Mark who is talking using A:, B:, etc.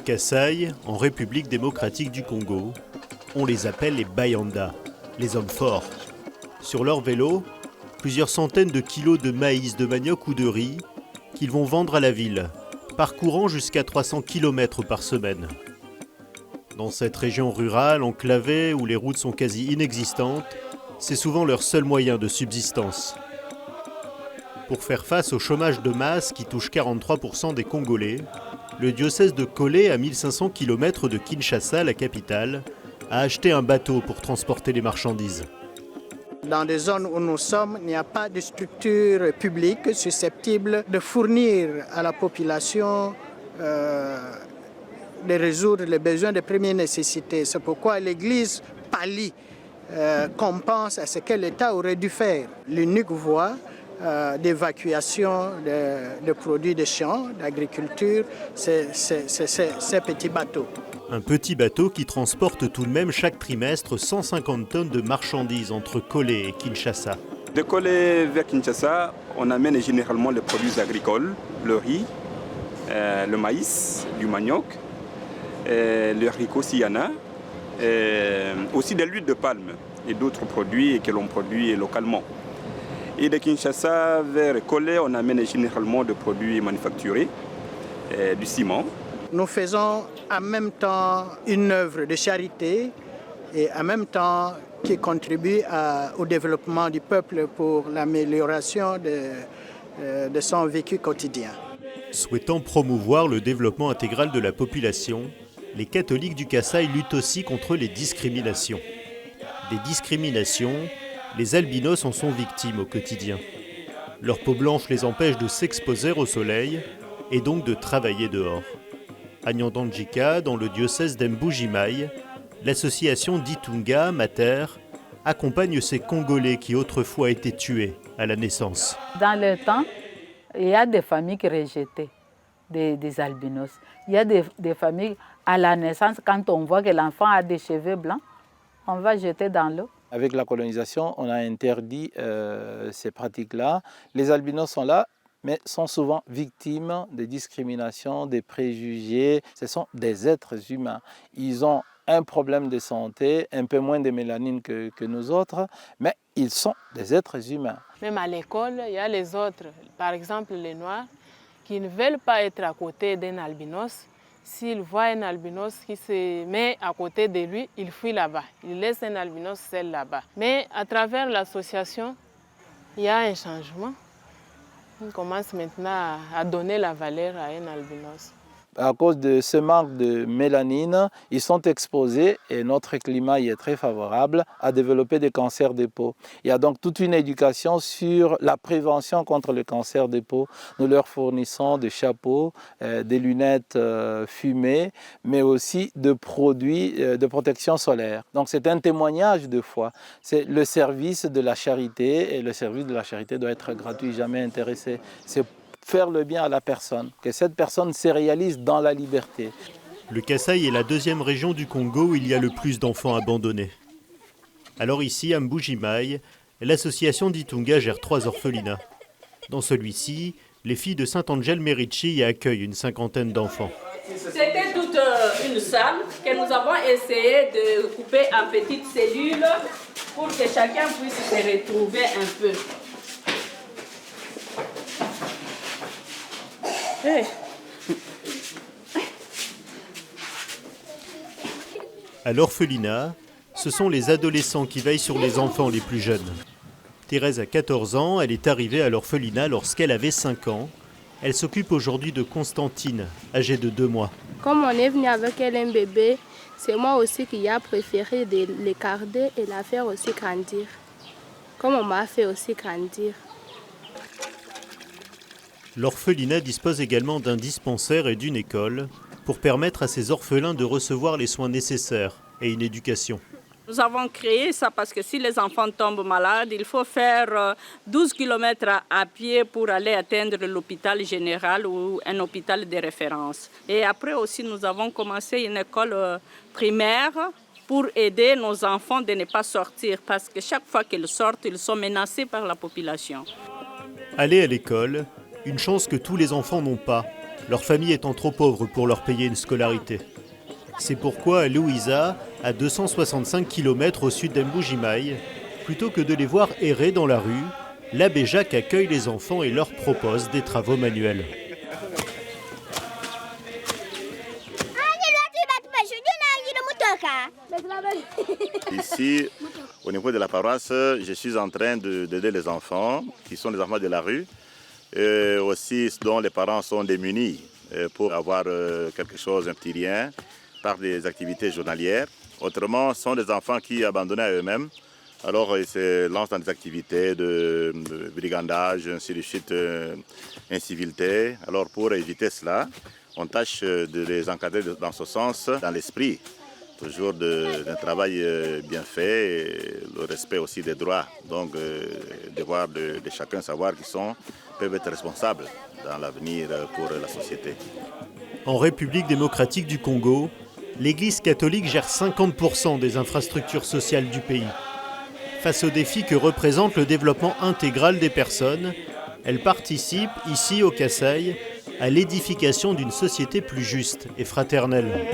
A: Kasaï, en République démocratique du Congo, on les appelle les Bayanda, les hommes forts. Sur leur vélo, plusieurs centaines de kilos de maïs, de manioc ou de riz qu'ils vont vendre à la ville, parcourant jusqu'à 300 km par semaine. Dans cette région rurale, enclavée, où les routes sont quasi inexistantes, c'est souvent leur seul moyen de subsistance. Pour faire face au chômage de masse qui touche 43% des Congolais, le diocèse de Kolé, à 1500 km de Kinshasa, la capitale, a acheté un bateau pour transporter les marchandises.
B: Dans des zones où nous sommes, il n'y a pas de structure publique susceptible de fournir à la population de résoudre les besoins de première nécessité. C'est pourquoi l'Église pallie, compense à ce que l'État aurait dû faire. L'unique voie d'évacuation de produits de champs, d'agriculture, c'est ces petits bateaux.
A: Un petit bateau qui transporte tout de même chaque trimestre 150 tonnes de marchandises entre Kolé et Kinshasa.
C: De Kolé vers Kinshasa, on amène généralement les produits agricoles, le riz, le maïs, du manioc, le haricot s'il y en a, aussi de l'huile de palme et d'autres produits que l'on produit localement. Et de Kinshasa vers Kolé, on amène généralement des produits manufacturés, du ciment.
B: Nous faisons en même temps une œuvre de charité et en même temps qui contribue au développement du peuple pour l'amélioration de son vécu quotidien.
A: Souhaitant promouvoir le développement intégral de la population, les catholiques du Kasaï luttent aussi contre les discriminations. Des discriminations, les albinos en sont victimes au quotidien. Leur peau blanche les empêche de s'exposer au soleil et donc de travailler dehors. À Nyandanjika, dans le diocèse d'Mbujimai, l'association d'Itunga Mater accompagne ces Congolais qui autrefois étaient tués à la naissance.
D: Dans le temps, il y a des familles qui rejetaient des albinos. Il y a des familles, à la naissance, quand on voit que l'enfant a des cheveux blancs, on va jeter dans l'eau.
E: Avec la colonisation, on a interdit ces pratiques-là. Les albinos sont là, mais sont souvent victimes des discriminations, des préjugés. Ce sont des êtres humains. Ils ont un problème de santé, un peu moins de mélanine que nous autres, mais ils sont des êtres humains.
F: Même à l'école, il y a les autres, par exemple les Noirs, qui ne veulent pas être à côté d'un albinos. S'ils voient un albinos qui se met à côté de lui, ils fuient là-bas. Ils laissent un albinos seul là-bas. Mais à travers l'association, il y a un changement. On commence maintenant à donner la valeur à un albinos.
E: À cause de ce manque de mélanine, ils sont exposés, et notre climat y est très favorable, à développer des cancers de peau. Il y a donc toute une éducation sur la prévention contre le cancer de peau. Nous leur fournissons des chapeaux, des lunettes fumées, mais aussi de produits de protection solaire. Donc c'est un témoignage de foi. C'est le service de la charité, et le service de la charité doit être gratuit, jamais intéressé. C'est faire le bien à la personne, que cette personne se réalise dans la liberté.
A: Le Kasaï est la deuxième région du Congo où il y a le plus d'enfants abandonnés. Alors ici, à Mbujimai, l'association d'Itunga gère 3 orphelinats. Dans celui-ci, les filles de Saint-Angèle Merici y accueillent une cinquantaine d'enfants.
G: C'était toute une salle que nous avons essayé de couper en petites cellules pour que chacun puisse se retrouver un peu. Hey.
A: À l'orphelinat, ce sont les adolescents qui veillent sur les enfants les plus jeunes. Thérèse a 14 ans, elle est arrivée à l'orphelinat lorsqu'elle avait 5 ans. Elle s'occupe aujourd'hui de Constantine, âgée de 2 mois.
H: Comme on est venu avec elle un bébé, c'est moi aussi qui a préféré de le garder et la faire aussi grandir. Comme on m'a fait aussi grandir.
A: L'orphelinat dispose également d'un dispensaire et d'une école pour permettre à ces orphelins de recevoir les soins nécessaires et une éducation.
G: Nous avons créé ça parce que si les enfants tombent malades, il faut faire 12 km à pied pour aller atteindre l'hôpital général ou un hôpital de référence. Et après aussi, nous avons commencé une école primaire pour aider nos enfants de ne pas sortir parce que chaque fois qu'ils sortent, ils sont menacés par la population.
A: Aller à l'école, une chance que tous les enfants n'ont pas. leur famille étant trop pauvre pour leur payer une scolarité. C'est pourquoi à Luiza, à 265 km au sud d'Mbujimai, plutôt que de les voir errer dans la rue, l'abbé Jacques accueille les enfants et leur propose des travaux manuels.
I: Ici, au niveau de la paroisse, je suis en train d'aider les enfants, qui sont les enfants de la rue, et aussi dont les parents sont démunis pour avoir quelque chose, un petit rien, par des activités journalières. Autrement, ce sont des enfants qui, abandonnés à eux-mêmes, alors ils se lancent dans des activités de brigandage, ainsi de suite, incivilité. Alors pour éviter cela, on tâche de les encadrer dans ce sens, dans l'esprit, toujours d'un travail bien fait, et le respect aussi des droits, donc devoir de chacun savoir qu'ils peuvent être responsables dans l'avenir pour la société.
A: En République démocratique du Congo, l'Église catholique gère 50% des infrastructures sociales du pays. Face aux défis que représente le développement intégral des personnes, elle participe, ici au Kasaï, à l'édification d'une société plus juste et fraternelle.